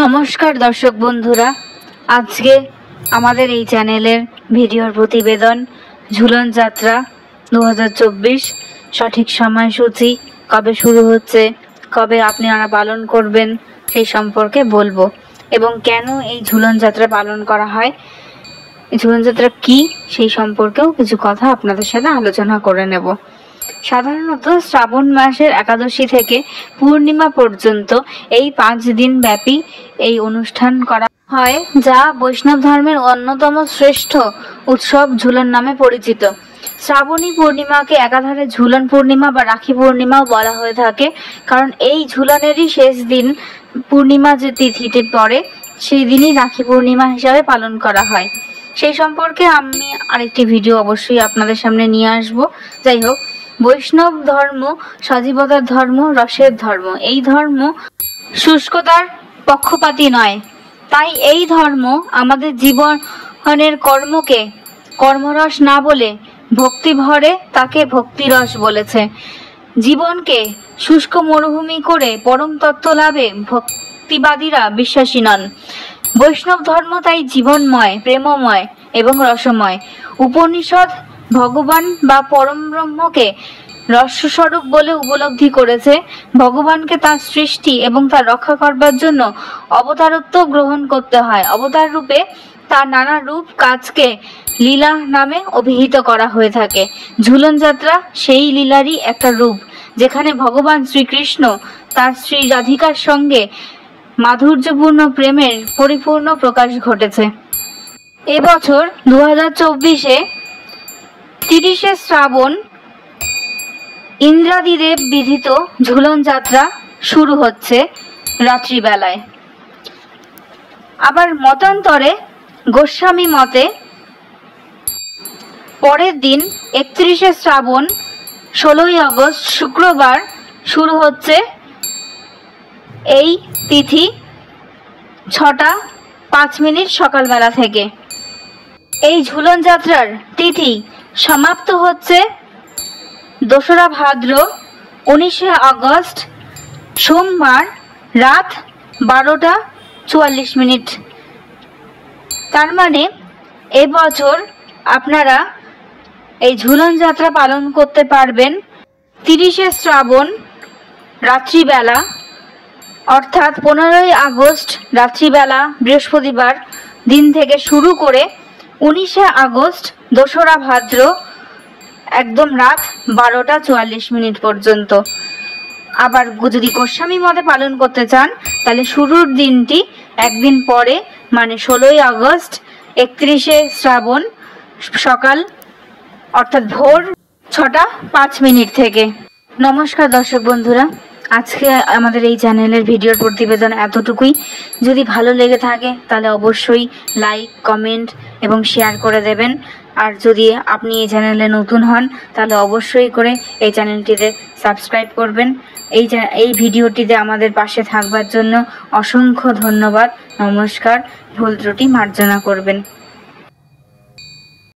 নমস্কার দর্শক বন্ধুরা, আজকে আমাদের এই চ্যানেলের ভিডিওর প্রতিবেদন ঝুলন যাত্রা 2024 সঠিক সময়সূচি কবে শুরু হচ্ছে, কবে আপনারা পালন করবেন সেই সম্পর্কে বলবো এবং কেন এই ঝুলন যাত্রা পালন করা হয়, ঝুলন যাত্রা কি সেই সম্পর্কেও কিছু কথা আপনাদের সাথে আলোচনা করে নেব। সাধারণত শ্রাবণ মাসের একাদশী থেকে পূর্ণিমা পর্যন্ত এই 5 দিন ব্যাপী এই অনুষ্ঠান করা হয়, যা বৈষ্ণব ধর্মের অন্যতম শ্রেষ্ঠ উৎসব ঝুলন নামে পরিচিত। শ্রাবণী পূর্ণিমাকে একাধারে ঝুলন পূর্ণিমা বা রাখি পূর্ণিমাও বলা হয়ে থাকে, কারণ এই ঝুলনেরই শেষ দিন পূর্ণিমা যে তিথিতে পড়ে সেই দিনই রাখি পূর্ণিমা হিসাবে পালন করা হয়। সেই সম্পর্কে আমি আরেকটি ভিডিও অবশ্যই আপনাদের সামনে নিয়ে আসব। যাই হোক, বৈষ্ণব ধর্ম সজীবতার ধর্ম, রসের ধর্ম। এই ধর্ম শুষ্কতার পক্ষপাতী নয়, তাই এই ধর্ম আমাদের জীবনের কর্মকে কর্মরস না বলে ভক্তি ভরে তাকে ভক্তিরস বলেছে। জীবনকে শুষ্ক মরুভূমি করে পরম তত্ত্ব লাভে ভক্তিবাদীরা বিশ্বাসী নন। বৈষ্ণব ধর্ম তাই জীবনময়, প্রেমময় এবং রসময়। উপনিষদ ভগবান বা পরম ব্রহ্মকে রসস্বরূপ বলে উপলব্ধি করেছে। ভগবানকে তার সৃষ্টি এবং তার রক্ষা করবার জন্য অবতারত্ব গ্রহণ করতে হয়। অবতার রূপে তার নানা রূপ কাজকে লীলা নামে অভিহিত করা হয়ে থাকে। ঝুলন যাত্রা সেই লীলারই একটা রূপ, যেখানে ভগবান শ্রীকৃষ্ণ তার শ্রী রাধিকার সঙ্গে মাধুর্যপূর্ণ প্রেমের পরিপূর্ণ প্রকাশ ঘটেছে। এবছর 2024-এ 30শে শ্রাবণ ইন্দ্রাদিদেব বিধিত ঝুলন যাত্রা শুরু হচ্ছে রাত্রিবেলায়। আবার মতান্তরে গোস্বামী মতে পরের দিন 31শে শ্রাবণ 16ই আগস্ট শুক্রবার শুরু হচ্ছে এই তিথি 6টা 5 মিনিট সকালবেলা থেকে। এই ঝুলন যাত্রার তিথি সমাপ্ত হচ্ছে 2রা ভাদ্র 19শে আগস্ট সোমবার রাত 12টা 44 মিনিট। তার মানে এবছর আপনারা এই ঝুলন যাত্রা পালন করতে পারবেন 30শে শ্রাবণ রাত্রিবেলা, অর্থাৎ 15ই আগস্ট রাত্রিবেলা বৃহস্পতিবার দিন থেকে শুরু করে 19শে আগস্ট 2রা ভাদ্র একদম রাত 12টা 44 মিনিট পর্যন্ত। আবার যদি গোস্বামী মতে পালন করতে চান তাহলে শুরুর দিনটি একদিন পরে, মানে 16ই আগস্ট 31শে শ্রাবণ সকাল অর্থাৎ ভোর 6টা 5 মিনিট থেকে। নমস্কার দর্শক বন্ধুরা, আজকে আমাদের এই চ্যানেলের ভিডিওর প্রতিবেদন এতটুকুই। যদি ভালো লেগে থাকে তাহলে অবশ্যই লাইক, কমেন্ট এবং শেয়ার করে দেবেন। আর যদি আপনি এই চ্যানেলে নতুন হন তাহলে অবশ্যই করে এই চ্যানেলটিতে সাবস্ক্রাইব করবেন। এই ভিডিওটিতে আমাদের পাশে থাকবার জন্য অসংখ্য ধন্যবাদ। নমস্কার, ভুল ত্রুটি মার্জনা করবেন।